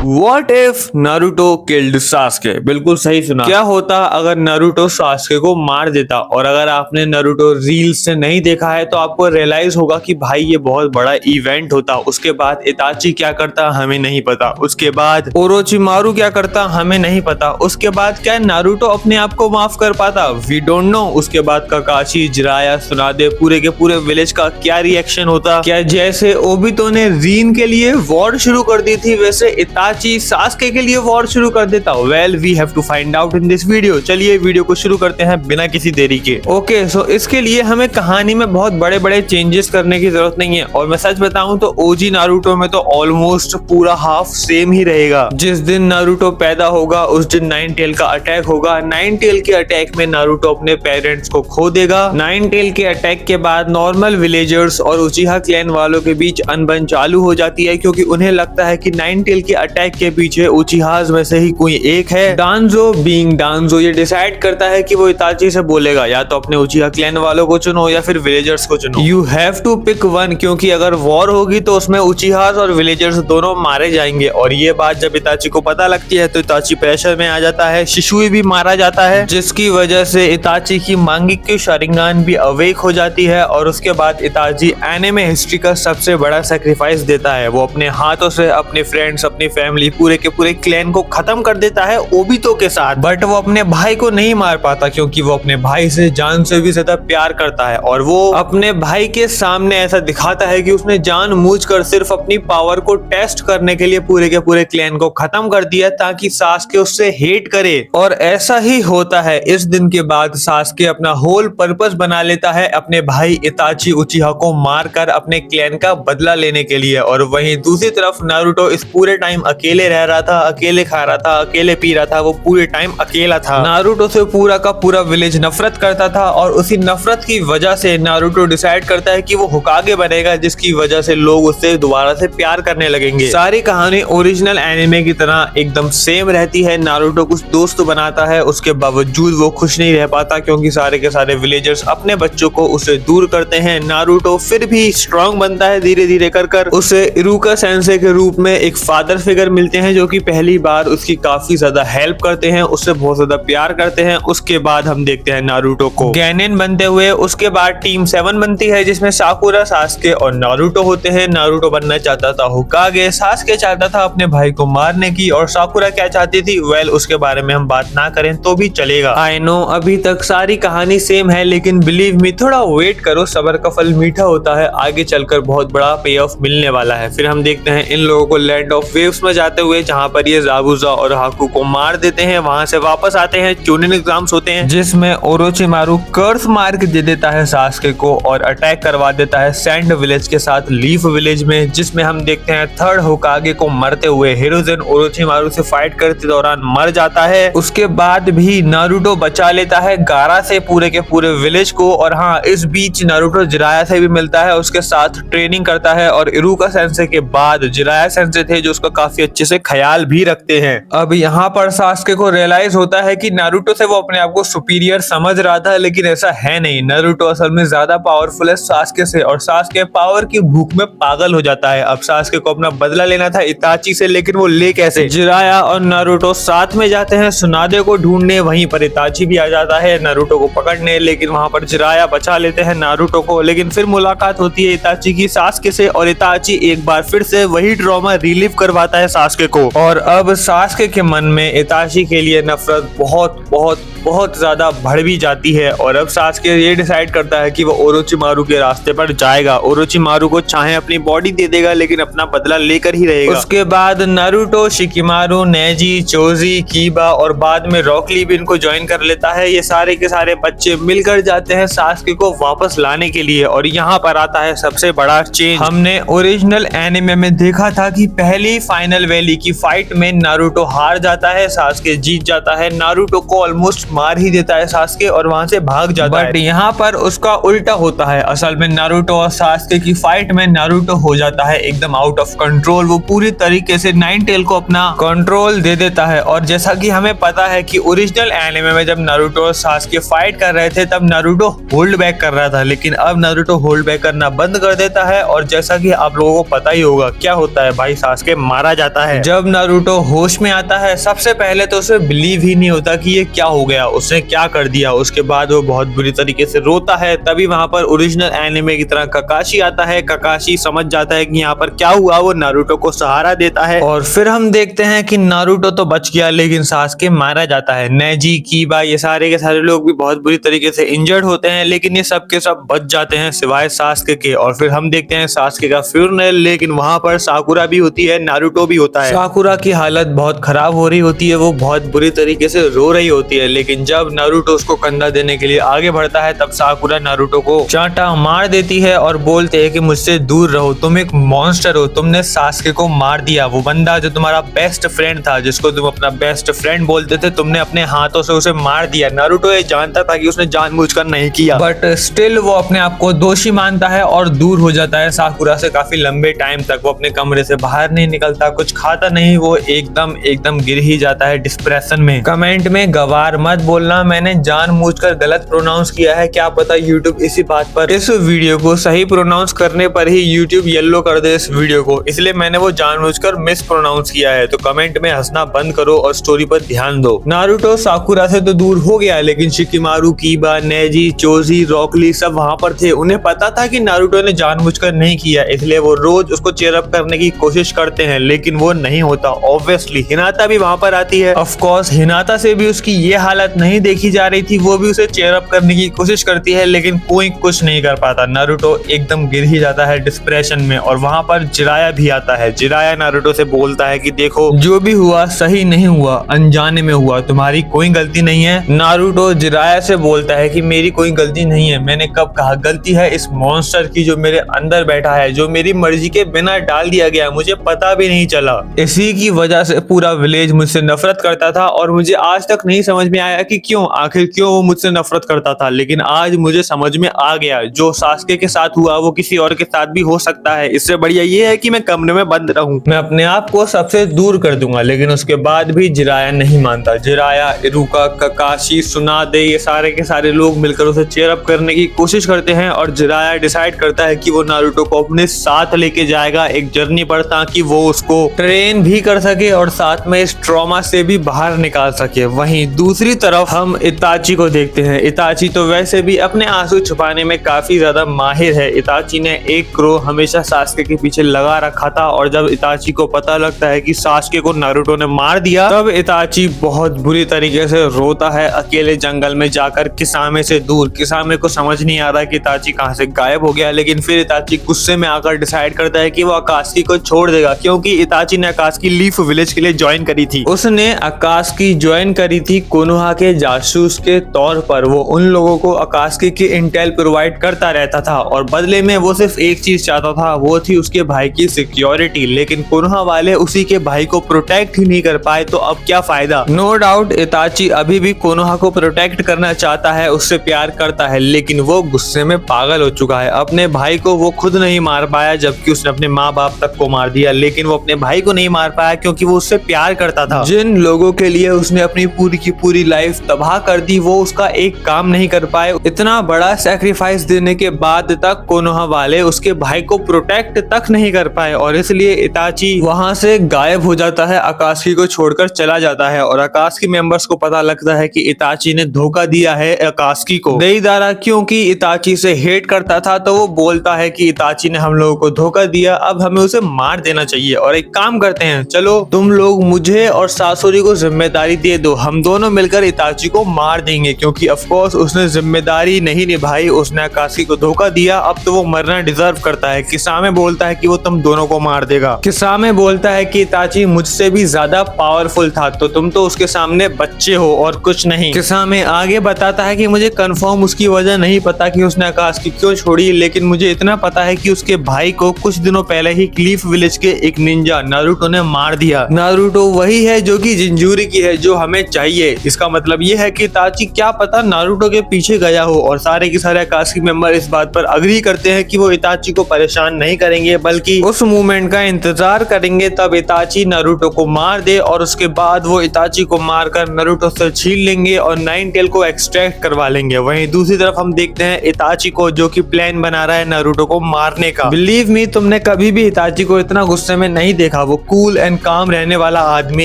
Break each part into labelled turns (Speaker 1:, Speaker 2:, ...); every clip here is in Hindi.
Speaker 1: What if Naruto killed Sasuke? बिल्कुल सही सुना। क्या होता अगर नारुतो सास्के को मार देता? और अगर आपने नारुतो रील्स से नहीं देखा है तो आपको रियलाइज होगा कि भाई ये बहुत बड़ा इवेंट होता। उसके बाद इताची क्या करता हमें नहीं पता, उसके बाद ओरोचिमारू क्या करता हमें नहीं पता, उसके बाद क्या नारुतो अपने आप को माफ कर पाता? We don't know. उसके बाद काकाशी, जिराया, सुनादे, पूरे के पूरे विलेज का क्या रिएक्शन होता? क्या जैसे ओबितो ने रीन के लिए वॉर शुरू कर दी थी वैसे इताची सास्के के लिए वॉर शुरू कर देता? Well we have to find out in this video. चलिए वीडियो को शुरू करते हैं बिना किसी देरी के। ओके सो इसके लिए हमें कहानी में बहुत बड़े बड़े चेंजेस करने की जरूरत नहीं है। और मैं सच बताऊं तो ओजी नारुतो में तो ऑलमोस्ट पूरा हाफ सेम ही रहेगा। जिस दिन नारुतो पैदा होगा उस दिन नाइन टेल का अटैक होगा। नाइन टेल के अटैक में नारुतो अपने पेरेंट्स को खो देगा। नाइन टेल के अटैक के बाद नॉर्मल विलेजर्स और उचिहा क्लैन वालों के बीच अनबन चालू हो जाती है, क्योंकि उन्हें लगता है कि नाइन टेल के अटैक के पीछे उचिहास में से ही कोई एक है। डांजो बीइंग डांजो ये डिसाइड करता है कि वो इताची से बोलेगा या तो अपने उचिहा क्लैन वालों को चुनो या फिर विलेजर्स को चुनो। You have to pick one, क्योंकि अगर वॉर होगी तो उसमें उचिहास और विलेजर्स दोनों मारे जाएंगे। और ये बात जब इताची को पता लगती है तो इताची प्रेशर में आ जाता है। शिशुई भी मारा जाता है, जिसकी वजह से इताची की मांगिक्यू शारिंगान भी अवेक हो जाती है। और उसके बाद इताची एनिमे हिस्ट्री का सबसे बड़ा सैक्रिफाइस देता है। वो अपने हाथों से अपने फ्रेंड्स, अपनी फैमिली, पूरे के पूरे क्लैन को खत्म कर देता है ओबितो के साथ। बट वो अपने भाई को नहीं मार पाता, क्योंकि वो अपने भाई से जान से भी ज्यादा प्यार करता है। और वो अपने भाई के सामने ऐसा दिखाता है कि उसने जानबूझकर सिर्फ अपनी पावर को टेस्ट करने के लिए पूरे के पूरे क्लैन को खत्म कर दिया, ताकि सास्के उससे हेट करे। और ऐसा ही होता है। इस दिन के बाद सास्के अपना होल पर्पस बना लेता है अपने भाई इताची उचिहा को मारकर अपने क्लैन का बदला लेने के लिए। और वहीं दूसरी तरफ नारुतो इस पूरे टाइम अकेले रह रहा था, अकेले खा रहा था, अकेले पी रहा था, वो पूरे टाइम अकेला था। नारुतो से पूरा का पूरा विलेज नफरत करता था और उसी नफरत की वजह से नारुतो डिसाइड करता है कि वो होकागे बनेगा, जिसकी वजह से लोग उससे दोबारा से प्यार करने लगेंगे। सारी कहानी ओरिजिनल एनिमे की तरह एकदम सेम रहती है। नारुतो कुछ दोस्त बनाता है, उसके बावजूद वो खुश नहीं रह पाता, क्योंकि सारे के सारे विलेजर्स अपने बच्चों को उसे दूर करते हैं। नारुतो फिर भी स्ट्रॉन्ग बनता है धीरे धीरे कर उसे इरुका सेंसे के रूप में एक फादर फिगर मिलते हैं, जो कि पहली बार उसकी काफी ज्यादा हेल्प करते हैं, उससे बहुत ज्यादा प्यार करते हैं। उसके बाद हम देखते हैं नारुतो को गैनेन बनते हुए। उसके बाद टीम 7 बनती है, जिसमें साकुरा, सास्के और नारुतो होते हैं। नारुतो बनना चाहता था होकागे, सास्के चाहता था अपने भाई को मारने की, और साकुरा क्या चाहती थी वेल उसके बारे में हम बात ना करें तो भी चलेगा। आई नो अभी तक सारी कहानी सेम है, लेकिन बिलीव मी थोड़ा वेट करो, सबर का फल मीठा होता है। आगे चलकर बहुत बड़ा पे ऑफ मिलने वाला है। फिर हम देखते हैं इन लोगों को लैंड ऑफ वेव्स में जाते हुए, जहां पर ये जाबुजा और हाकू को मार देते हैं। वहां से वापस आते हैं, चूनिन एग्जाम्स होते हैं, जिसमें ओरोचिमारू कर्स मार्क दे देता है सास्के को और अटैक करवा देता है सैंड विलेज के साथ लीफ विलेज में, जिसमें हम देखते हैं थर्ड होकागे को मरते हुए। हिरोजन ओरोचिमारू से फाइट करते दौरान मर जाता है। उसके बाद भी नारुतो बचा लेता है गारा से पूरे के पूरे विलेज को। और हाँ, इस बीच नारुतो जिराया से भी मिलता है, उसके साथ ट्रेनिंग करता है। और इरुका सेंसे के बाद जिराया सेंसे थे जो उसका काफी अच्छे से ख्याल भी रखते हैं। अब यहाँ पर सास्के को रियलाइज होता है कि नारुतो से वो अपने आप को सुपीरियर समझ रहा था, लेकिन ऐसा है नहीं। नारुतो असल में ज्यादा पावरफुल है सास्के से, और सास्के पावर की भूख में पागल हो जाता है। अब सास्के को अपना बदला लेना था इताची से, लेकिन वो ले कैसे? जिराया और नारुतो साथ में जाते हैं सुनादे को ढूंढने। वहीं पर इताची भी आ जाता है नारुतो को पकड़ने, लेकिन वहां पर जिराया बचा लेते हैं नारुतो को। लेकिन फिर मुलाकात होती है इताची की सास्के से, और इताची एक बार फिर से वही ड्रामा रिलीव करवाता है सास्के को। और अब सास्के के मन में इताची के लिए नफरत बहुत बहुत बहुत ज्यादा बढ़ भी जाती है। और अब सास्के ये डिसाइड करता है कि वो ओरोचिमारू के रास्ते पर जाएगा। ओरोचिमारू को चाहे अपनी बॉडी दे देगा, लेकिन अपना बदला लेकर ही रहेगा। उसके बाद नारुतो, शिकिमारू, नेजी, चोजी, कीबा और बाद में रॉक ली भी इनको ज्वाइन कर लेता है। ये सारे के सारे बच्चे मिलकर जाते हैं सास्के को वापस लाने के लिए। और यहाँ पर आता है सबसे बड़ा चेंज। हमने ओरिजिनल एनिमे में देखा था कि पहली फाइनल वैली की फाइट में नारुतो हार जाता है, सास्के जीत जाता है। नारुतो को ऑलमोस्ट मार ही देता है सास्के और वहां से भाग जाता है। बट यहाँ पर उसका उल्टा होता है। असल में नारुतो और सास्के की फाइट में नारुतो हो जाता है एकदम आउट ऑफ कंट्रोल। वो पूरी तरीके से नाइन टेल को अपना कंट्रोल दे देता है। और जैसा कि हमें पता है कि ओरिजिनल एनिमे में जब नारुतो और सास्के फाइट कर रहे थे तब नारुतो होल्ड बैक कर रहा था, लेकिन अब नारुतो होल्ड बैक करना बंद कर देता है। और जैसा कि आप लोगों को पता ही होगा क्या होता है भाई, सास्के मारा जाता जाता है। जब नारुतो होश में आता है सबसे पहले तो उसे बिलीव ही नहीं होता कि ये क्या हो गया, उसने क्या कर दिया। उसके बाद वो बहुत बुरी तरीके से रोता है। तभी वहाँ पर ओरिजिनल एनिमे की तरह ककाशी आता है। ककाशी समझ जाता है कि यहाँ पर क्या हुआ, वो नारुतो को सहारा देता है और फिर हम देखते हैं कि नारुतो तो बच गया लेकिन सास्के मारा जाता है। नेजी, कीबा, ये सारे के सारे लोग भी बहुत बुरी तरीके से इंजर्ड होते हैं, लेकिन ये सब के सब बच जाते हैं सिवाय सास्के के। और फिर हम देखते हैं सास्के का फ्यूनरल, लेकिन वहां पर साकुरा भी होती है, नारुतो भी होता है। साकुरा की हालत बहुत खराब हो रही होती है, वो बहुत बुरी तरीके से रो रही होती है, लेकिन जब नारुतो उसको कंधा देने के लिए आगे बढ़ता है तब साकुरा नारुतो को चांटा मार देती है और बोलते है कि मुझसे दूर रहो, तुम एक मॉन्स्टर हो, तुमने सास्के को मार दिया। वो बंदा जो तुम्हारा बेस्ट फ्रेंड था, जिसको तुम अपना बेस्ट फ्रेंड बोलते थे, तुमने अपने हाथों से उसे मार दिया। नारुतो ये जानता था कि उसने जानबूझकर नहीं किया, बट स्टिल वो अपने आप को दोषी मानता है और दूर हो जाता है साकुरा से काफी लंबे टाइम तक। वो अपने कमरे से बाहर नहीं निकलता, कुछ खाता नहीं, वो एकदम गिर ही जाता है डिस्प्रेशन में। कमेंट में गवार मत बोलना, मैंने जानबूझकर गलत प्रोनाउंस किया है, क्या पता यूट्यूब इसी बात पर इस वीडियो को सही प्रोनाउंस करने पर ही यूट्यूब येलो कर दे इस वीडियो को, इसलिए मैंने वो जानबूझकर मिस प्रोनाउंस किया है। तो कमेंट में हंसना बंद करो और स्टोरी पर ध्यान दो। नारुतो साकुरा से तो दूर हो गया, लेकिन शिकिमारू, कीबा, नेजी, चोजी, रॉकली सब वहां पर थे। उन्हें पता था कि नारुतो ने जानबूझकर नहीं किया, इसलिए वो रोज उसको चीयर अप करने की कोशिश करते हैं, लेकिन वो नहीं होता। ऑब्वियसली हिनाता भी वहां पर आती है। ऑफ कोर्स हिनाता से भी उसकी ये हालत नहीं देखी जा रही थी, वो भी उसे चीयर अप करने की कोशिश करती है, लेकिन कोई कुछ नहीं कर पाता। नारुतो एकदम गिर ही जाता है डिस्प्रेशन में। और वहां पर जिराया भी आता है। जिराया नारुतो से बोलता है कि देखो जो भी हुआ सही नहीं हुआ, अनजाने में हुआ, तुम्हारी कोई गलती नहीं है। नारुतो जिराया से बोलता है कि मेरी कोई गलती नहीं है, मैंने कब कहा, गलती है इस मॉन्स्टर की जो मेरे अंदर बैठा है, जो मेरी मर्जी के बिना डाल दिया गया, मुझे पता भी नहीं चला। इसी की वजह से पूरा विलेज मुझसे नफरत करता था और मुझे आज तक नहीं समझ में आया कि क्यों, आखिर क्यों वो मुझसे नफरत करता था। लेकिन आज मुझे समझ में आ गया, जो सास्के के साथ हुआ वो किसी और के साथ भी हो सकता है। इससे बढ़िया ये है कि मैं कमरे में बंद रहूं, मैं अपने आप को सबसे दूर कर दूंगा। लेकिन उसके बाद भी जिराया नहीं मानता। जिराया, इरुका, ककाशी, सुनादे, ये सारे के सारे लोग मिलकर उसे चीयर अप करने की कोशिश करते हैं और जिराया डिसाइड करता है कि वो नारुतो को अपने साथ लेके जाएगा एक जर्नी पर, ताकि वो उसको ट्रेन भी कर सके और साथ में इस ट्रॉमा से भी बाहर निकाल सके। वहीं दूसरी तरफ हम इताची को देखते हैं। इताची तो वैसे भी अपने आंसू छुपाने में काफी ज्यादा माहिर है। इताची ने एक क्रो हमेशा सास्के के पीछे लगा रखा था और जब इताची को पता लगता है कि सास्के को नारुतो ने मार दिया, तब इताची बहुत बुरी तरीके से रोता है अकेले जंगल में जाकर किसामे से दूर। किसामे को समझ नहीं आ रहा कि इताची कहां से गायब हो गया, लेकिन फिर इताची गुस्से में आकर डिसाइड करता है कि वो अकात्सुकी को छोड़ देगा, क्योंकि इताची ने अकात्सुकी लीफ विलेज के लिए ज्वाइन करी थी। उसने अकात्सुकी ज्वाइन करी थी कोनोहा के जासूस के तौर पर। वो उन लोगों को अकात्सुकी की इंटेल प्रोवाइड करता रहता था और बदले में वो सिर्फ एक चीज चाहता था, वो थी उसके भाई की सिक्योरिटी। लेकिन कोनोहा वाले उसी के भाई को प्रोटेक्ट ही नहीं कर पाए, तो अब क्या फायदा। नो डाउट इताची अभी भी कोनोहा को प्रोटेक्ट करना चाहता है, उससे प्यार करता है, लेकिन वो गुस्से में पागल हो चुका है। अपने भाई को वो खुद नहीं मार पाया, जबकि उसने अपने माँ बाप तक को मार दिया, लेकिन वो अपने भाई को नहीं मार पाया क्योंकि वो उससे प्यार करता था। जिन लोगों के लिए उसने अपनी पूरी की पूरी लाइफ तबाह कर दी, वो उसका एक काम नहीं कर पाए। इतना बड़ा सैक्रिफाइस देने के बाद तक कोनोहा वाले उसके भाई को प्रोटेक्ट तक नहीं कर पाए और इसलिए इताची वहां से गायब हो जाता है, अकात्सुकी को छोड़कर चला जाता है। और अकात्सुकी मेंबर्स को पता लगता है कि इताची ने धोखा दिया है अकात्सुकी को। देईदारा क्योंकि इताची से हेट करता था, तो वो बोलता है कि इताची ने हम लोगों को धोखा दिया, अब हमें उसे मार देना चाहिए। और एक काम करते हैं, चलो तुम लोग मुझे और सासुरी को जिम्मेदारी दे दो, हम दोनों मिलकर इताची को मार देंगे, क्योंकि ऑफ कोर्स उसने जिम्मेदारी नहीं निभाई, उसने अकात्सुकी को धोखा दिया, अब तो वो मरना डिजर्व करता है। किसामे बोलता है कि वो तुम दोनों को मार देगा। किसामे बोलता है कि इताची मुझसे भी ज्यादा पावरफुल था, तो तुम तो उसके सामने बच्चे हो और कुछ नहीं। किसामे आगे बताता है कि मुझे कंफर्म उसकी वजह नहीं पता कि उसने अकात्सुकी क्यों छोड़ी, लेकिन मुझे इतना पता है कि उसके भाई को कुछ दिनों पहले ही क्लीफ विलेज के एक निंजा नारुतो ने मार दिया। नारुतो वही है जो कि जिंजूरी की है, जो हमें चाहिए। इसका मतलब ये है कि इताची क्या पता नारुतो के पीछे गया हो। और सारे के सारे अकात्सुकी मेंबर इस बात पर अग्री करते हैं कि वो इताची को परेशान नहीं करेंगे, बल्कि उस मूवमेंट का इंतजार करेंगे तब इताची नारुतो को मार दे और उसके बाद वो इताची को मारकर नारुतो से छीन लेंगे और नाइन टेल को एक्सट्रैक्ट करवा लेंगे। वहीं दूसरी तरफ हम देखते हैं इताची को, जो कि प्लान बना रहा है नारुतो को मारने का। बिलीव मी, तुमने कभी भी इताची को इतना गुस्से में नहीं देखा था, वो कूल एंड काम रहने वाला आदमी,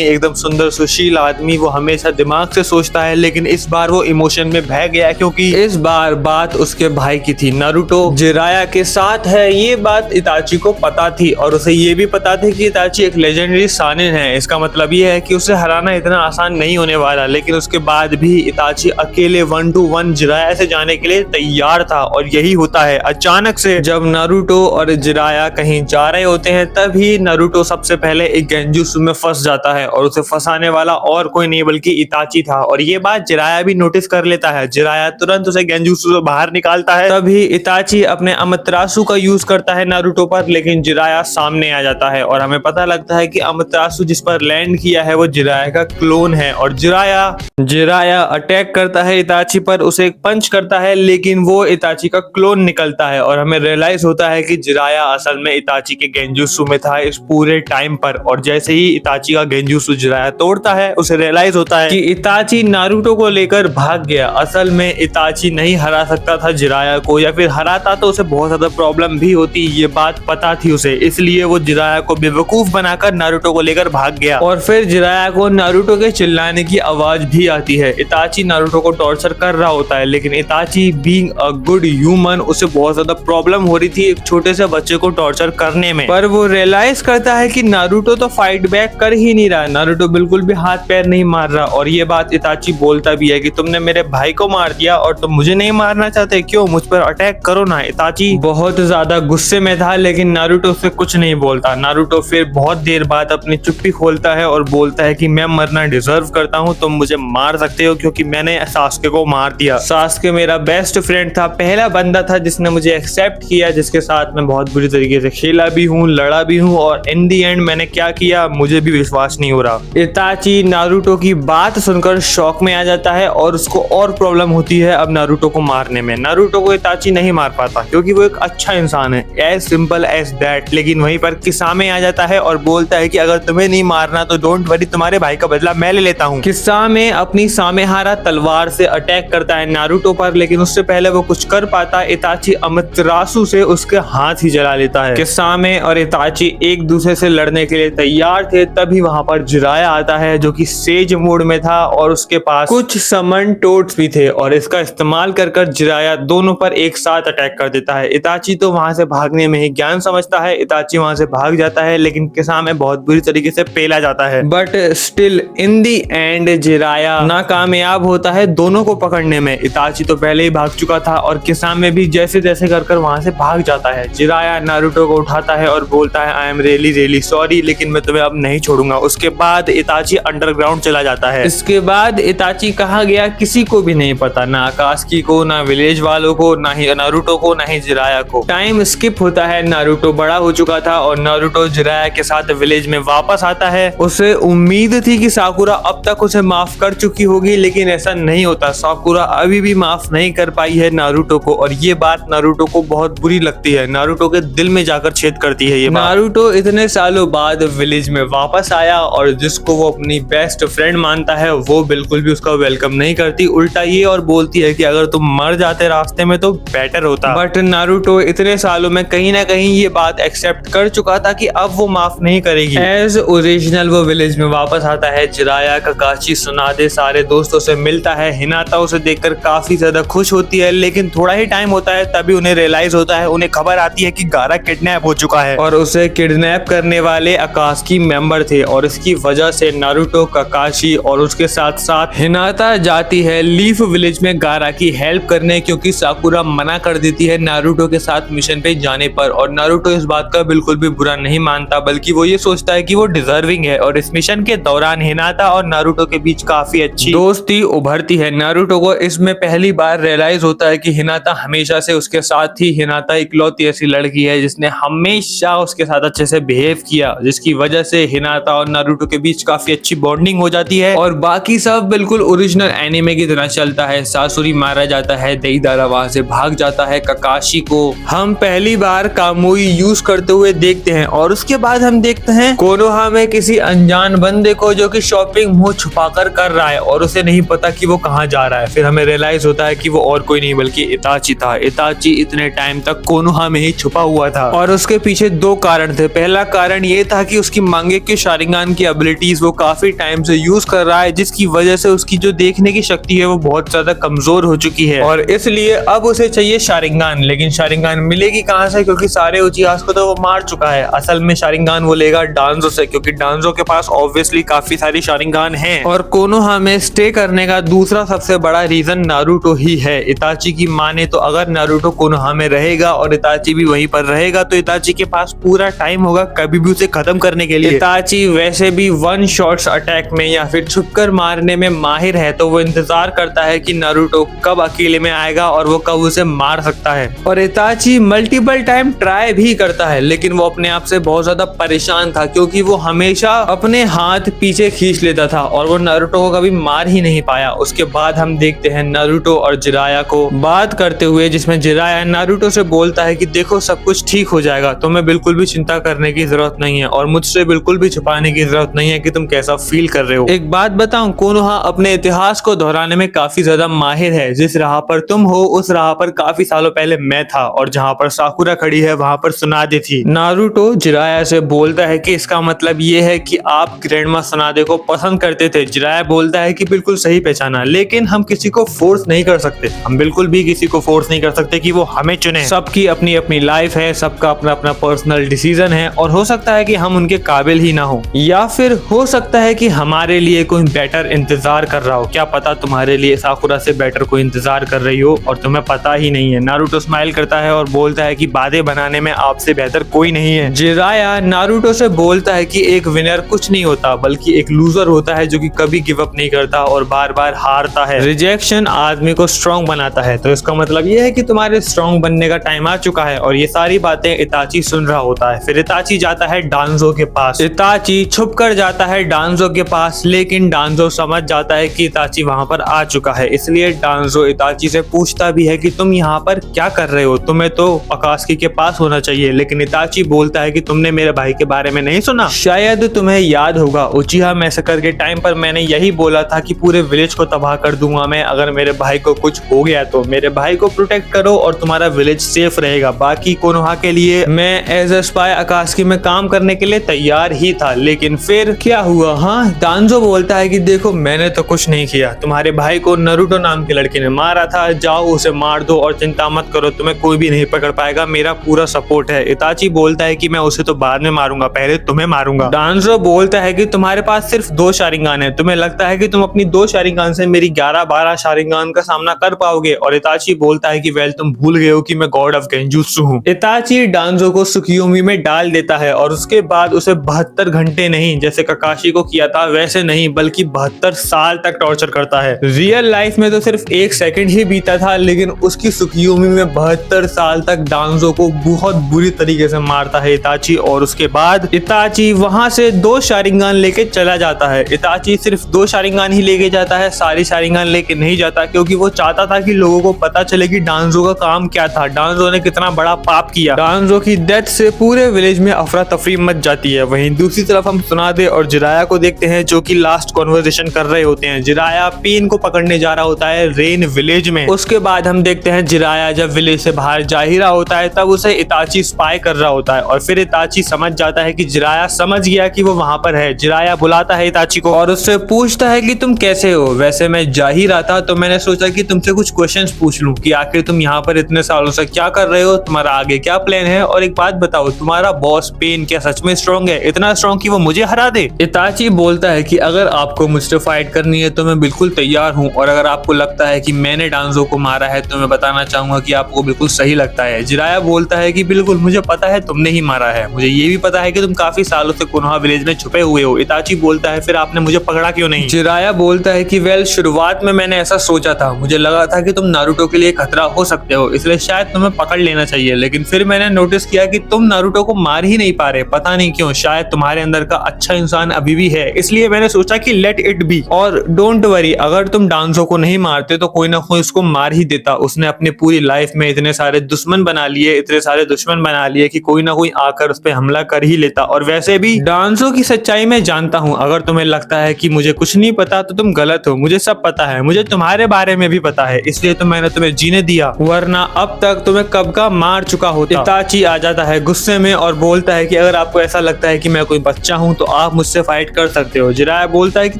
Speaker 1: एकदम सुंदर सुशील आदमी, वो हमेशा दिमाग से सोचता है, लेकिन इस बार वो इमोशन में बह गया क्योंकि इस बार बात उसके भाई की थी। नारुतो जिराया के साथ है, ये बात इताची को पता थी और उसे ये भी पता था कि इताची एक लेजेंडरी शानिन है। इसका मतलब ये है कि उसे हराना इतना आसान नहीं होने वाला, लेकिन उसके बाद भी इताची अकेले 1-1 जिराया से जाने के लिए तैयार था। और यही होता है, अचानक से जब नारुतो और जिराया कहीं जा रहे होते हैं, तभी नारुतो सबसे पहले एक गेंजुत्सु में फंस जाता है और उसे फंसाने वाला और कोई नहीं बल्कि इताची था। और ये बात जिराया भी नोटिस कर लेता है। जिराया तुरंत उसे गेंजुत्सु से बाहर निकालता है। तभी इताची अपने अमातेरासु का यूज करता है नारुतो पर, लेकिन जिराया सामने आ जाता है और हमें पता लगता है कि अमातेरासु जिस पर लैंड किया है वो जिराया का क्लोन है। और जिराया अटैक करता है इताची पर, उसे एक पंच करता है, लेकिन वो इताची का क्लोन निकलता है और हमें रियलाइज होता है कि जिराया असल में इताची के गेंजुत्सु में था इस पूरे टाइम पर। और जैसे ही इताची का गेंजुत्सु जिराया तोड़ता है, उसे रियलाइज होता है कि इताची नारुतो को लेकर भाग गया। असल में इताची नहीं हरा सकता था जिराया को, या फिर हराता तो उसे बहुत ज्यादा प्रॉब्लम भी होती, ये बात पता थी उसे, इसलिए वो जिराया को बेवकूफ बनाकर नारुतो को लेकर भाग गया। और फिर जिराया को नारुतो के चिल्लाने की आवाज भी आती है। इताची नारुतो को टॉर्चर कर रहा होता है, लेकिन इताची बीइंग अ गुड ह्यूमन, उसे बहुत ज्यादा प्रॉब्लम हो रही थी एक छोटे से बच्चे को टॉर्चर करने में। पर वो रियलाइज करता है कि नारुतो तो फाइट बैक कर ही नहीं रहा, नारुतो बिल्कुल भी हाथ पैर नहीं मार रहा। और ये बात इताची बोलता भी है कि तुमने मेरे भाई को मार दिया और तुम मुझे नहीं मारना चाहते, क्यों, मुझ पर अटैक करो ना। इताची बहुत ज्यादा गुस्से में था, लेकिन नारुतो से कुछ नहीं बोलता। नारुतो फिर बहुत देर बाद अपनी चुप्पी खोलता है और बोलता है कि मैं मरना डिजर्व करता हूँ, तुम मुझे मार सकते हो क्योंकि मैंने सास्के को मार दिया। सास्के मेरा बेस्ट फ्रेंड था, पहला बंदा था जिसने मुझे एक्सेप्ट किया, जिसके साथ मैं बहुत बुरी तरीके से खेला भी हूँ, लड़ा भी हूँ, और इन दी एंड मैंने क्या किया मुझे भी विश्वास नहीं हो रहा। इताची नारुतो की बात सुनकर शॉक में आ जाता है और उसको और प्रॉब्लम होती है अब नारुतो को मारने में। नारुतो को इताची नहीं मार पाता क्योंकि वो एक अच्छा इंसान है, एज सिंपल एज दैट। लेकिन वहीं पर किसामे आ जाता है और बोलता है कि अगर तुम्हें नहीं मारना तो डोंट वरी, तुम्हारे भाई का बदला मैं ले लेता हूँ। किसामे अपनी सामेहारा तलवार से अटैक करता है नारुतो पर, लेकिन उससे पहले वो कुछ कर पाता, इताची अमातेरासु से उसके हाथ ही जला लेता है। किसामे और इताची एक दूसरे से लड़ने के लिए तैयार थे, तभी वहां पर जिराया आता है जो कि सेज मोड में था और उसके पास कुछ समन टोड्स भी थे, और इसका इस्तेमाल कर जिराया दोनों पर एक साथ अटैक कर देता है। इताची तो वहां से भागने में ही ज्ञान समझता है, इताची वहां से भाग जाता है, लेकिन किसामे बहुत बुरी तरीके से पेला जाता है। But still in the and Jiraiya नाकामयाब होता है दोनों को पकड़ने में। इताची तो पहले ही भाग चुका था और किसामे भी जैसे जैसे कर वहां से भाग जाता है। जिराया नारुतो को उठाता है और बोलता है आई एम रियली सॉरी, लेकिन मैं तुम्हें अब नहीं छोड़ूंगा। उसके बाद इताची अंडरग्राउंड चला जाता है। इसके बाद इताची कहाँ गया किसी को भी नहीं पता, ना आकाशकी को, ना विलेज वालों को, ना ही नारुतो को, ना ही जिराया को। टाइम स्किप होता है, नारुतो बड़ा हो चुका था और नारुतो जिराया के साथ विलेज में वापस आता है। उसे उम्मीद थी कि साकुरा अब तक उसे माफ कर चुकी होगी, लेकिन ऐसा नहीं होता। साकुरा अभी भी माफ नहीं कर पाई है नारुतो को, और ये बात नारुतो को बहुत बुरी लगती है, नारुतो के दिल में जाकर छेद करती है ये बात। नारुतो इतने सालों बाद विलेज में वापस आया और जिसको वो अपनी बेस्ट फ्रेंड मानता है वो बिल्कुल भी उसका वेलकम नहीं करती, उल्टा ये और बोलती है कि अगर तुम मर जाते रास्ते में तो बेटर होता। बट नारुतो इतने सालों में कहीं ना कहीं ये बात एक्सेप्ट कर चुका था कि अब वो माफ नहीं करेगी। एज ओरिजिनल वो विलेज में वापस आता है। जिराया, ककाशी, सुनादे सारे दोस्तों से मिलता है। हिनाता उसे देखकर काफी ज्यादा खुश होती है, लेकिन थोड़ा ही टाइम होता है तभी उन्हें रियलाइज होता है, उन्हें खबर आती है कि गारा किडनैप हो चुका है और उसे किडनैप करने वाले आकाशकी मेंबर थे, और इसकी वजह से नारुतो, ककाशी और उसके साथ साथ हिनाता जाती है लीफ विलेज में गारा की हेल्प करने, क्योंकि साकुरा मना कर देती है नारुतो के साथ मिशन पे जाने पर। और नारुतो इस बात का बिल्कुल भी बुरा नहीं मानता, बल्कि वो ये सोचता है कि वो डिजर्विंग है। और इस मिशन के दौरान हिनाता और नारुतो के बीच काफी अच्छी दोस्ती उभरती है। नारुतो को इसमें पहली बार रियलाइज होता है कि हिनाता हमेशा से उसके साथ थी। हिनाता इकलौती ऐसी लड़की है जिसने हमेशा उसके साथ अच्छे से बिहेव किया, जिसकी वजह से हिनाता और नारुतो के बीच काफी अच्छी बॉन्डिंग हो जाती है। और बाकी सब बिल्कुल ओरिजिनल एनिमे की तरह चलता है। सासुरी मारा जाता है, देईदारा वहां से भाग जाता है, ककाशी को हम पहली बार कामुई यूज करते हुए देखते हैं, और उसके बाद हम देखते हैं कोनोहा में किसी अनजान बंदे को जो कि शॉपिंग मुंह छुपाकर कर रहा है और उसे नहीं पता कि वो कहाँ जा रहा है। फिर हमें रियलाइज होता है कि वो और कोई नहीं बल्कि इताची था। इताची इतने टाइम तक कोनोहा में ही छुपा हुआ था और उसके पीछे दो कारण थे। पहला कारण कारण ये था कि उसकी मांगेक्यू शारिंगान की एबिलिटीज वो काफी टाइम से यूज कर रहा है, जिसकी वजह से उसकी जो देखने की शक्ति है वो बहुत ज्यादा कमजोर हो चुकी है और इसलिए अब उसे चाहिए शारिंगान। लेकिन शारिंगान मिलेगी कहां से, क्योंकि सारे उचिहास को तो वो मार चुका है। असल में शारिंगान वो लेगा डांजो से, क्योंकि डांजो के पास ऑब्वियसली काफी सारी शारिंगान हैं। और कोनोहा में स्टे करने का दूसरा सबसे बड़ा रीजन नारुतो ही है। इताची की माने तो अगर नारुतो कोनोहा में रहेगा और इताची भी वहीं पर रहेगा तो इताची के पास पूरा टाइम होगा कभी भी उसे खत्म करने के लिए। इताची वैसे भी वन शॉट्स अटैक में या फिर छुपकर मारने में माहिर है, तो वो इंतजार करता है कि नारुतो कब अकेले में आएगा और वो कब उसे मार सकता है। और इताची मल्टीपल टाइम ट्राई भी करता है, लेकिन वो अपने आप से बहुत ज्यादा परेशान था, क्योंकि वो हमेशा अपने हाथ पीछे खींच लेता था और वो नारुतो को कभी मार ही नहीं पाया। उसके बाद हम देखते हैं नारुतो और जिराया को बात करते हुए, जिसमें जिराया नारुतो से बोलता है कि देखो सब कुछ ठीक हो जाएगा, तुम्हें बिल्कुल भी चिंता करने की जरूरत नहीं है और मुझसे बिल्कुल भी छुपाने की जरूरत नहीं है कि तुम कैसा फील कर रहे हो। एक बात बताऊं, कोनोहा अपने इतिहास को दोहराने में काफी ज्यादा माहिर है। जिस राह पर तुम हो उस राह पर काफी सालों पहले मैं था, और जहाँ पर साकुरा खड़ी है वहाँ पर सुनादे थी। नारुतो जिराया से बोलता है कि इसका मतलब ये है कि आप ग्रैंडमा सुनादे को पसंद करते थे। जिराया बोलता है कि बिल्कुल सही पहचाना, लेकिन हम किसी को फोर्स नहीं कर सकते, हम बिल्कुल भी किसी को फोर्स नहीं कर सकते कि वो हमें चुने। सबकी अपनी अपनी लाइफ है, सबका अपना अपना पर्सनल डिसीजन है, और हो सकता है कि हम उनके काबिल ही ना हो, या फिर हो सकता है कि हमारे लिए कोई बेटर इंतजार कर रहा हो। क्या पता तुम्हारे लिए साकुरा से बेटर कोई इंतजार कर रही हो और तुम्हें पता ही नहीं है। नारुतो स्माइल करता है और बोलता है कि बातें बनाने में आपसे बेहतर कोई नहीं है। जिराया नारुतो से बोलता है कि एक विनर कुछ नहीं होता, बल्कि एक लूजर होता है जो कि कभी गिव अप नहीं करता और बार बार हारता है। रिजेक्शन आदमी को स्ट्रॉन्ग बनाता है, तो इसका मतलब ये है कि तुम्हारे स्ट्रॉन्ग बनने का टाइम आ चुका है। और ये सारी बातें इताची सुन रहा होता है। फिर इताची जाता है डांजो के पास। इताची छुप कर जाता है डांजो के पास, लेकिन डांजो समझ जाता है कि इताची वहां पर आ चुका है, इसलिए डांजो इताची से पूछता भी है कि तुम यहाँ पर क्या कर रहे हो, तुम्हें तो अकात्सुकी के पास होना चाहिए। लेकिन इताची बोलता है कि तुमने मेरे भाई के बारे में नहीं सुना। शायद तुम्हें याद होगा उचिहा मैसेकर के टाइम पर मैंने यही बोला था कि पूरे विलेज को तबाह कर दूंगा मैं अगर मेरे भाई को कुछ हो गया तो। मेरे भाई को प्रोटेक्ट करो और तुम्हारा विलेज सेफ रहेगा। बाकी कोनोहा के लिए मैं एज अ स्पाई अकात्सुकी में काम करने के लिए तैयार ही था। लेकिन फिर क्या हुआ? हाँ, डांजो बोलता है कि देखो मैंने तो कुछ नहीं किया, तुम्हारे भाई को नारुतो नाम के लड़के ने मारा था, जाओ उसे मार दो और चिंता मत करो, तुम्हें कोई भी नहीं पकड़ पाएगा, मेरा पूरा सपोर्ट है। इताची बोलता है कि मैं उसे तो बाद में मारूंगा, पहले तुम्हें मारूंगा। डांजो बोलता है कि तुम्हारे पास सिर्फ 2 शारिंगान है, तुम्हें लगता है कि तुम अपनी 2 शारिंगान से मेरी 11-12 शारिंगान का सामना कर पाओगे? और इताची बोलता है कि वेल तुम भूल गए हो कि मैं गॉड ऑफ गेंजुत्सु हूँ। इताची डांजो को सुकियोमी में डाल देता है और उसके बाद उसे 72 घंटे नहीं, जैसे ककाशी को किया था वैसे नहीं, बल्कि 72 साल तक टॉर्चर करता है। रियल लाइफ में तो सिर्फ 1 सेकंड ही बीता था, लेकिन उसकी सुकियोमी में 72 साल तक डांजो को बहुत बुरी तरीके से मारता है इताची। और उसके बाद इताची वहां से 2 शारिंगान लेके चला जाता है। इताची सिर्फ 2 शारिंगान ही लेके जाता है, सारी शारिंगान लेके नहीं जाता, क्योंकि वो चाहता था कि लोगों को पता चले कि डांजो का काम क्या था, डांजो ने कितना बड़ा पाप किया। डांजो की डेथ से पूरे विलेज में अफरा तफरी मच जाती है। वहीं दूसरी तरफ हम सुनादे और जिराया को देखते हैं, जो कि लास्ट कॉन्वर्सेशन कर रहे होते हैं। जिराया पेन को पकड़ने जा रहा होता है रेन विलेज में। उसके बाद हम देखते हैं जिराया जब विलेज से बाहर जा ही रहा होता है, तब उसे इताची स्पाई कर रहा होता है और फिर इताची समझ जाता है कि जिराया समझ गया कि वो वहां पर है। जिराया बुलाता है इताची को और उससे पूछता है कि तुम कैसे हो? वैसे मैं जा ही रहा था तो मैंने सोचा कि तुमसे कुछ क्वेश्चंस पूछ लूं कि आखिर तुम यहाँ पर इतने सालों से क्या कर रहे हो, तुम्हारा आगे क्या प्लान है, और एक बात बताओ, तुम्हारा बॉस पेन क्या सच में स्ट्रॉन्ग है, इतना स्ट्रॉन्ग कि वो मुझे हरा दे? इताची बोलता है कि अगर आपको मुझसे फाइट करनी है तो मैं बिल्कुल तैयार हूँ, और अगर आपको लगता है कि मैंने डांजो को मारा है तो मैं बताना चाहूंगा कि आपको बिल्कुल सही लगता है। जिराया बोलता है कि बिल्कुल मुझे पता है तुमने ही मारा है, मुझे ये भी पता है कि तुम काफी सालों से कोनोहा विलेज में छुपे हुए हो। इताची बोलता है फिर आपने मुझे पकड़ा क्यों नहीं? जिराया बोलता है कि वेल शुरुआत में मैंने ऐसा सोचा था, मुझे लगा था कि तुम नारुतो के लिए खतरा हो सकते हो, इसलिए शायद तुम्हें पकड़ लेना चाहिए, लेकिन फिर मैंने नोटिस किया कि तुम नारुतो को मार ही नहीं पा रहे, पता नहीं क्यों, शायद तुम्हारे अंदर का अच्छा इंसान अभी भी है, इसलिए मैंने सोचा कि लेट इट बी। और डोंट वरी, अगर तुम डांजो को नहीं मारते तो कोई ना कोई उसको मार ही देता। उसने अपनी पूरी लाइफ में इतने सारे दुश्मन बना लिए कि कोई ना कोई आकर उस पर हमला कर ही लेता। और वैसे भी डांजो की सच्चाई मैं जानता हूँ, अगर तुम्हें लगता है कि मुझे कुछ नहीं पता तो तुम गलत हो, मुझे सब पता है, मुझे तुम्हारे बारे में भी पता है, इसलिए तो मैंने तुम्हें जीने दिया, वरना अब तक तुम्हें कब का मार चुका होता। इताची आ जाता है गुस्से में और बोलता है कि अगर अगर आपको ऐसा लगता है कि मैं कोई बच्चा हूँ तो आप मुझसे फाइट कर सकते हो। जिराया बोलता है कि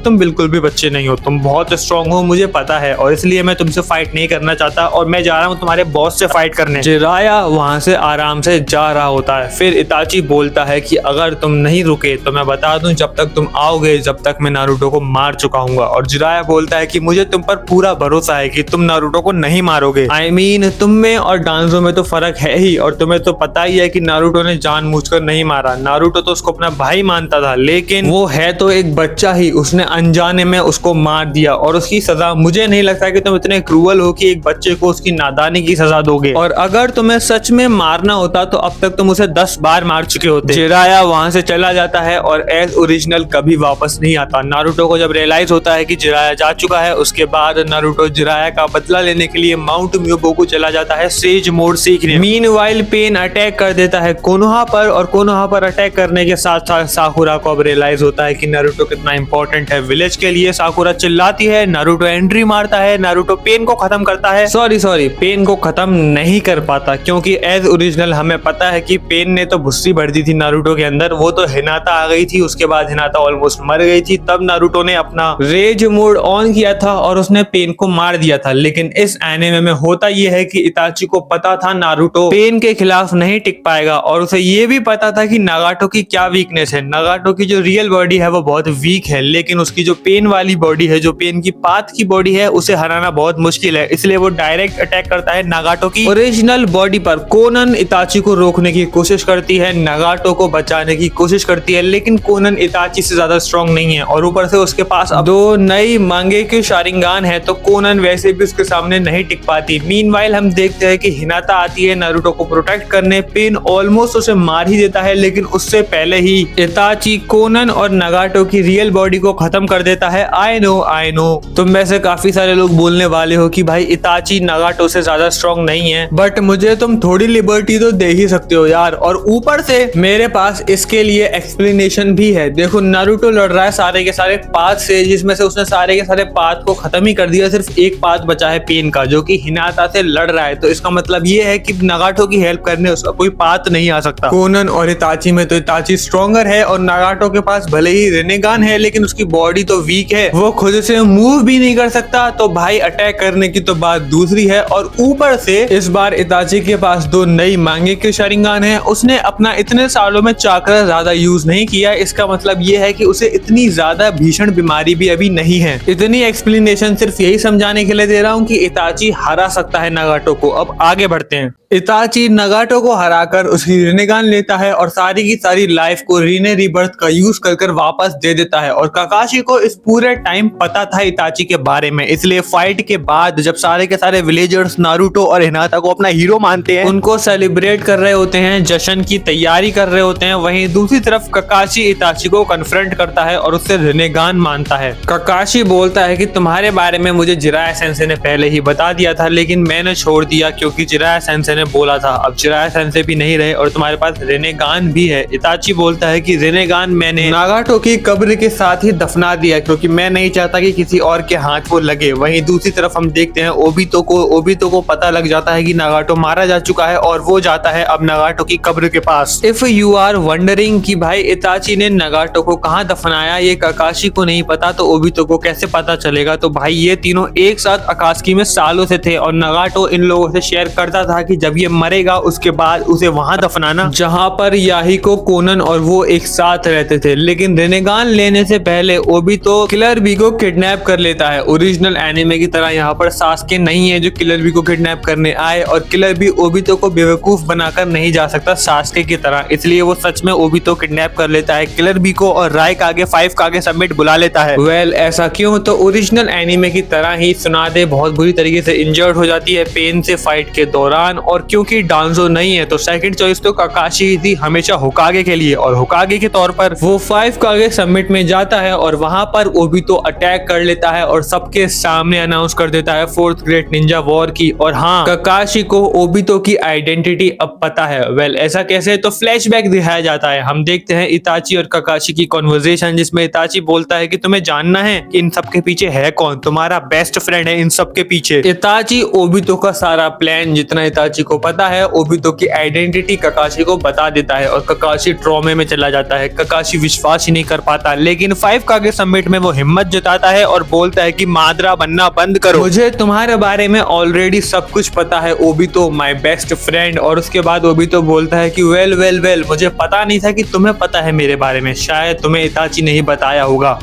Speaker 1: तुम बिल्कुल भी बच्चे नहीं हो, तुम बहुत स्ट्रांग हो, मुझे पता है, और इसलिए मैं तुमसे फाइट नहीं करना चाहता और मैं जा रहा हूँ तुम्हारे बॉस से फाइट करने। जिराया वहां से आराम से जा रहा होता है। फिर इताची बोलता है कि अगर तुम नहीं रुके तो मैं बता दूं जब तक तुम आओगे जब तक मैं नारुतो को मार चुका हूँ। और जिराया बोलता है कि मुझे तुम पर पूरा भरोसा है कि तुम नारुतो को नहीं मारोगे। I mean, तुम में और डांजो में तो फर्क है ही, और तुम्हें तो पता ही है कि नारुतो ने जानबूझकर नहीं मारा। नारुतो तो उसको अपना भाई मानता था, लेकिन वो है तो एक बच्चा ही, उसने अनजाने में उसको मार दिया और उसकी सजा, मुझे नहीं लगता कि तुम इतने क्रूअल हो कि एक बच्चे को उसकी नादानी की सजा दोगे। और अगर तुम्हें सच में मारना होता तो अब तक तुम उसे 10 बार मार चुके होते। जिराया वहां से चला जाता है और एज ओरिजिनल कभी वापस नहीं आता। नारुतो को जब रियलाइज होता है कि जिराया जा चुका है, उसके बाद नारुतो जिराया का बदला लेने के लिए माउंट म्योबोकु चला जाता है सेज मोड सीखने। मीनवाइल पेन अटैक कर देता है कोनोहा पर, और कोनोहा पर अटैक करने के साथ साथ साकुरा को अब रियलाइज होता है कि नारुतो कितना इंपॉर्टेंट है विलेज के लिए। साकुरा चिल्लाती है, नारुतो एंट्री मारता है, नारुतो पेन को खत्म करता है। सॉरी पेन को खत्म नहीं कर पाता, क्योंकि एज ओरिजिनल हमें पता है कि पेन ने तो भुस्सी भर दी थी नारुतो के अंदर। वो तो हिनाता आ गई थी, उसके बाद हिनाता ऑलमोस्ट मर गई थी, तब नारुतो ने अपना रेज मोड ऑन किया था और उसने पेन को मार दिया था। लेकिन इस एनिमे में होता यह है कि इताची को पता था नारुतो पेन के खिलाफ नहीं टिक पाएगा, और उसे ये भी पता था कि नागाटो की क्या वीकनेस है। नागाटो की जो रियल बॉडी है वो बहुत वीक है, लेकिन उसकी जो पेन वाली बॉडी है, जो पेन की पाथ की बॉडी है, उसे हराना बहुत मुश्किल है। इसलिए वो डायरेक्ट अटैक करता है नागाटो की ओरिजिनल बॉडी पर। कोनन इताची को रोकने की कोशिश करती है, नागाटो को बचाने की कोशिश करती है, लेकिन कोनन इताची से ज्यादा स्ट्रांग नहीं है, और ऊपर से उसके पास अब 2 नई मांगे के शारिंगान है, तो कोनन वैसे भी उसके सामने नहीं टिक पाती। मीनवाइल हम देखते हैं कि हिनाता आती है नारुतो को प्रोटेक्ट करने। पेन ऑलमोस्ट उसे मार ही देता है, लेकिन उससे पहले ही इताची कोनन और नागाटो की रियल बॉडी को खत्म कर देता है। आई नो तुम में से काफी सारे लोग बोलने वाले हो कि भाई इताची नागाटो से ज्यादा स्ट्रांग नहीं है, बट मुझे तुम थोड़ी लिबर्टी तो दे ही सकते हो यार। और ऊपर से मेरे पास इसके लिए एक्सप्लेनेशन भी है। देखो, नारुतो लड़ रहा है सारे के सारे पाथ से, जिसमें से उसने सारे के सारे पाथ को खत्म ही कर दिया, सिर्फ एक पाथ बचा है पेन का, जो कि हिनाता से लड़ रहा है। तो इसका मतलब ये है कि नागाटो की हेल्प करने उसका कोई पाथ नहीं आ सकता। कोनन और इताची में तो इताची स्ट्रॉन्गर है, और नागाटो के पास भले ही रेनेगान है, लेकिन उसकी बॉडी तो वीक है, वो खुद से मूव भी नहीं कर सकता। तो भाई अटैक करने की तो बात दूसरी है। और ऊपर से इस बार इताची के पास 2 नई मांगे के शारिंगान है। उसने अपना इतने सालों में चाक्रा ज्यादा यूज नहीं किया, इसका मतलब ये है कि उसे इतनी ज्यादा भीषण बीमारी भी अभी नहीं है। इतनी एक्सप्लेनेशन सिर्फ यही समझाने के लिए दे रहा हूँ कि इताची हरा सकता है नागाटो को। अब आगे बढ़ते हैं। इताची नागाटो को हराकर उसकी रिनेगान लेता है और सारी की सारी लाइफ को रीने रीबर्थ का यूज कर वापस दे देता है। और काकाशी को इस पूरे टाइम पता था इताची के बारे में, इसलिए फाइट के बाद जब सारे के सारे विलेजर्स नारुतो और हिनाता को अपना हीरो मानते हैं, उनको सेलिब्रेट कर रहे होते हैं, जश्न की तैयारी कर रहे होते हैं, वहीं दूसरी तरफ काकाशी इताची को कन्फ्रंट करता है और उससे रिनेगान मानता है। काकाशी बोलता है कि तुम्हारे बारे में मुझे जिराया सेंसे ने पहले ही बता दिया था, लेकिन मैंने छोड़ दिया क्योंकि जिराया सेंसे ने बोला था। अब जिराया सेंसे भी नहीं रहे और तुम्हारे पास रेनेगान भी है। इताची बोलता है कि रेनेगान मैंने नागाटो की कब्र के साथ ही दफना दिया, क्योंकि मैं नहीं चाहता कि किसी और के हाथ वो लगे। वहीं दूसरी तरफ हम देखते हैं ओबितो को पता लग जाता है कि नागाटो मारा जा चुका है, और वो जाता है अब नागाटो की कब्र के पास। इफ यू आर वंडरिंग कि भाई इताची ने नागाटो को कहाँ दफनाया, ये काकाशी को नहीं पता, तो ओबितो को कैसे पता चलेगा? तो भाई ये तीनों एक साथ अकात्सुकी में सालों से थे, और नागाटो इन लोगों से शेयर करता था कि जब ये मरेगा उसके बाद उसे वहां दफनाना जहां पर याहिको, कोनन और वो एक साथ रहते थे। लेकिन रेनेगान लेने से पहले ओबितो किलर बी को किडनैप कर लेता है। ओरिजिनल एनिमे की तरह यहाँ पर सास्के नहीं है जो किलर बी को किडनैप करने आए, और किलर बी ओबितो को बेवकूफ बनाकर नहीं जा सकता सास्के की तरह, इसलिए वो सच में ओबितो किडनैप कर लेता है किलर बी को, और राय कागे 5 कागे समिट बुला लेता है। वेल ऐसा क्यों? तो ओरिजिनल एनिमे की तरह ही सुनादे बहुत बुरी तरीके से इंजर्ड हो जाती है पेन से फाइट के दौरान, और क्योंकि डांजो नहीं है तो सेकंड चॉइस तो काकाशी ही थी हमेशा होकागे के लिए, और होकागे के तौर पर वो 5 कागे समिट में जाता है और वहां पर ओबितो अटैक कर लेता है और सबके सामने अनाउंस कर देता है 4th ग्रेट निंजा वॉर की। और हाँ, काकाशी को ओबितो की आइडेंटिटी अब पता है। वेल ऐसा कैसे? तो फ्लैशबैक दिखाया जाता है। हम देखते हैं इताची और काकाशी की कॉन्वर्सेशन, जिसमें इताची बोलता है कि तुम्हें जानना है कि इन सबके पीछे है कौन, तुम्हारा बेस्ट फ्रेंड है इन सबके पीछे। इताची ओबितो का सारा प्लान जितना इताची ककाशी को पता है ओबितो की आइडेंटिटी ककाशी को बता देता है और ककाशी ट्रॉमे में चला जाता है। ककाशी विश्वास ही नहीं कर पाता, लेकिन 5 कागे समिट में वो हिम्मत जताता है और बोलता है कि माद्रा बनना बंद करो, मुझे तुम्हारे बारे में ऑलरेडी सब कुछ पता है ओबितो माय बेस्ट फ्रेंड। और उसके बाद ओबितो बोलता है कि वेल मुझे पता नहीं था कि तुम्हें पता है मेरे बारे में, शायद तुम्हें इताची नहीं बताया होगा।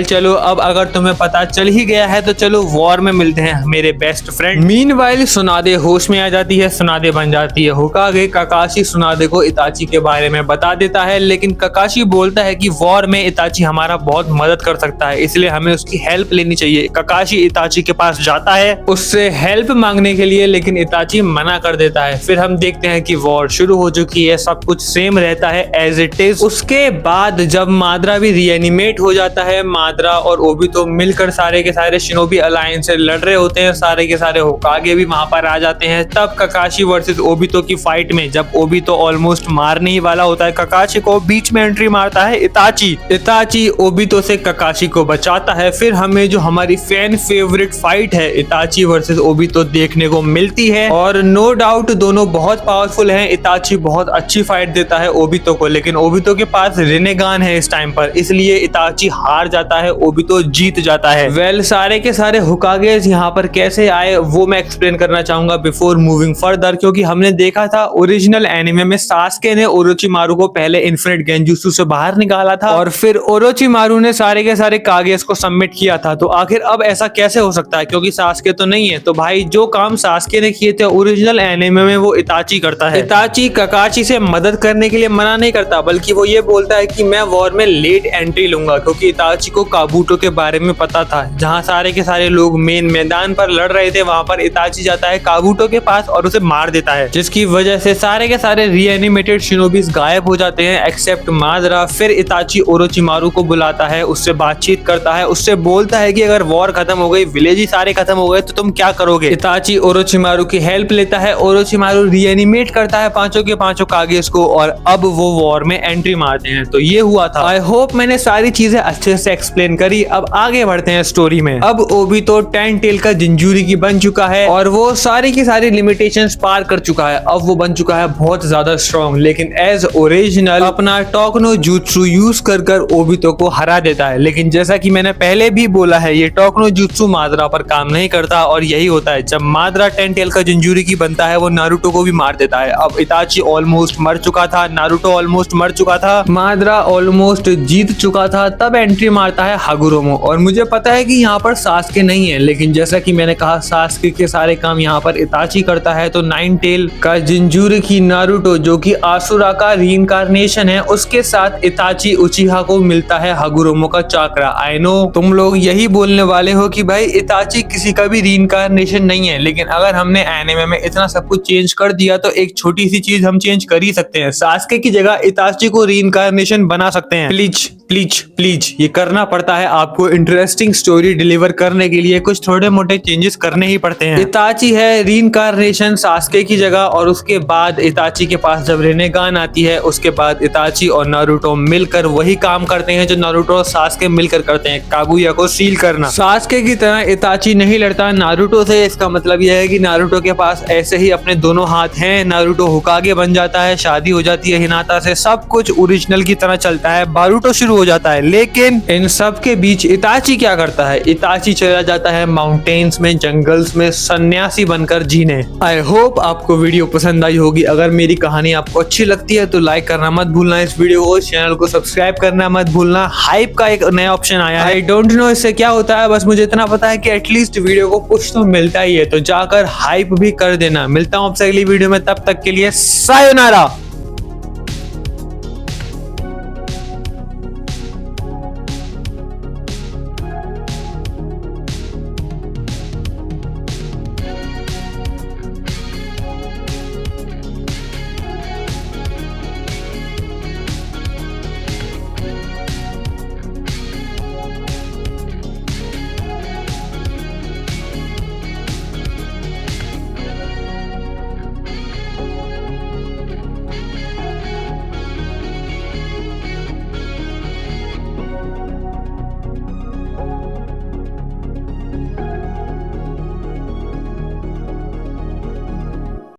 Speaker 1: चलो अब अगर तुम्हें पता चल ही गया है तो चलो वॉर में मिलते हैं मेरे बेस्ट फ्रेंड। मीनवाइल सुनादे होश में आ जाती है, सुनादे बन जाती है होकागे। ककाशी सुनादे को इताची के बारे में बता देता है, लेकिन ककाशी बोलता है कि वॉर में इताची हमारा बहुत मदद कर सकता है, इसलिए हमें उसकी हेल्प लेनी चाहिए। ककाशी इताची के पास जाता है उससे हेल्प मांगने के लिए, लेकिन इताची मना कर देता है। फिर हम देखते हैं कि वॉर शुरू हो चुकी है, सब कुछ सेम रहता है एज इट इज। उसके बाद जब माद्रा भी रीएनिमेट हो जाता है, माद्रा और ओबितो मिलकर सारे के सारे शिनोबी अलायंस से लड़ रहे होते हैं, सारे के सारे होकागे भी वहां पर आ जाते हैं। तब ककाशी वर्सेस ओबितो की फाइट में जब ओबितो ऑलमोस्ट मारने ही वाला होता है ककाशी को, बीच में एंट्री मारता है इताची ओबितो से ककाशी को बचाता है। फिर हमें जो हमारी फैन फेवरेट फाइट है इताची वर्सेस ओबितो देखने को मिलती है और नो डाउट दोनों बहुत पावरफुल हैं। इताची बहुत अच्छी फाइट देता है ओबितो को, लेकिन ओबितो के पास रिनेगान है इस टाइम पर, इसलिए इताची हार जाता है, ओबितो जीत जाता है। सारे के सारे होकागेस यहाँ पर कैसे आए वो मैं एक्सप्लेन करना चाहूंगा बिफोर मूविंग फर्दर, क्योंकि हमने देखा था ओरिजिनल एनिमे में सास्के ने ओरोचिमारू को पहले इन्फिनिट गेंजुत्सु से बाहर निकाला था और फिर ओरोचिमारू ने सारे के सारे कागेस को सबमिट किया था। तो आखिर अब ऐसा कैसे हो सकता है, क्योंकि सास्के तो नहीं है। तो भाई जो काम सास्के ने किए थे ओरिजिनल एनिमे में वो इताची करता है। इताची ककाशी से मदद करने के लिए मना नहीं करता, बल्कि वो ये बोलता है कि मैं वॉर में लेट एंट्री लूंगा, क्योंकि इताची को काबूटो के बारे में पता था। जहां सारे के सारे लोग मेन मैदान पर लड़ रहे थे वहां पर इताची जाता है काबूटो के पास और उसे मार देता है, जिसकी वजह से सारे के सारे रीएनिमेटेड शिनोबीज गायब हो जाते हैं एक्सेप्ट माद्रा। फिर इताची ओरोचिमारू को बुलाता है, उससे बातचीत करता है, उससे बोलता है कि अगर वॉर खत्म हो गई, विलेज ही सारे खत्म हो गए तो तुम क्या करोगे। इताची ओरोचिमारू की हेल्प लेता है, ओरोचिमारू रीएनिमेट करता है पांचों के पांचों कागेस को और अब वो वॉर में एंट्री मारते हैं। तो ये हुआ था। आई होप मैंने सारी चीजें अच्छे से एक्सप्लेन करी। अब आगे बढ़ते हैं स्टोरी में। अब ओबितो 10 टेल का जिंजूरी की बन चुका है और वो सारी की सारी लिमिटेशंस पार कर चुका है। अब वो बन चुका है बहुत ज्यादा स्ट्रॉन्ग, लेकिन एज ओरिजिनल अपना टोकनो जुत्सु यूज कर कर ओबितो को हरा देता है। लेकिन जैसा कि मैंने पहले भी बोला है, ये टोकनो जुत्सु माद्रा पर काम नहीं करता और यही होता है जब माद्रा 10 टेल का जिंजूरी की बनता है वो नारुतो को भी मार देता है। अब इताची ऑलमोस्ट मर चुका था, नारुतो ऑलमोस्ट मर चुका था, माद्रा ऑलमोस्ट जीत चुका था, तब एंट्री मारता है हागुरोमो। और मुझे पता है कि यहाँ पर सास्के नहीं है, लेकिन जैसा कि मैंने कहा सास्के के सारे काम यहाँ पर इताची करता है। तो 9 टेल का जिंजूरी की नारुतो जो कि आसुरा का रीइंकार्नेशन है, उसके साथ इताची उचिहा को मिलता है हागुरोमो का चाकरा। आई नो तुम लोग यही बोलने वाले हो कि भाई इताची किसी का भी रीइंकार्नेशन नहीं है, लेकिन अगर हमने एनिमे में इतना सब कुछ चेंज कर दिया तो एक छोटी सी चीज हम चेंज कर ही सकते हैं। सास्के की जगह इताची को रीइंकार्नेशन बना सकते हैं। प्लीज प्लीज प्लीज ये करना पड़ता है आपको। इंटरेस्टिंग स्टोरी डिलीवर करने के लिए कुछ थोड़े मोटे चेंजेस करने ही पड़ते हैं। इताची है रीइंकार्नेशन सास्के की जगह, और उसके बाद इताची के पास जब रेनेगान आती है उसके बाद इताची और नारुतो मिलकर वही काम करते हैं जो नारुतो और सास्के मिलकर करते हैं, कागुया को सील करना। सास्के की तरह इताची नहीं लड़ता नारुतो से। इसका मतलब यह है कि नारुतो के पास ऐसे ही अपने दोनों हाथ हैं। नारुतो होकागे बन जाता है, शादी हो जाती है हिनाता से, सब कुछ ओरिजिनल की तरह चलता है, बारूटो शुरू हो जाता है। लेकिन इन सब के बीच इताची क्या करता है, इताची चला जाता है माउंटेन्स में, जंगल्स में सन्यासी बनकर जीने। आई होप आपको वीडियो पसंद आई होगी। अगर मेरी कहानी आपको अच्छी लगती है तो लाइक करना मत भूलना इस वीडियो को, चैनल को सब्सक्राइब करना मत भूलना। हाइप का एक नया ऑप्शन आया है, आई डोंट नो इससे क्या होता है, बस मुझे इतना पता है कि एटलीस्ट वीडियो को पुश तो मिलता ही है, तो जाकर हाइप भी कर देना। मिलता हूँ आपसे अगली वीडियो में, तब तक के लिए सायोनारा।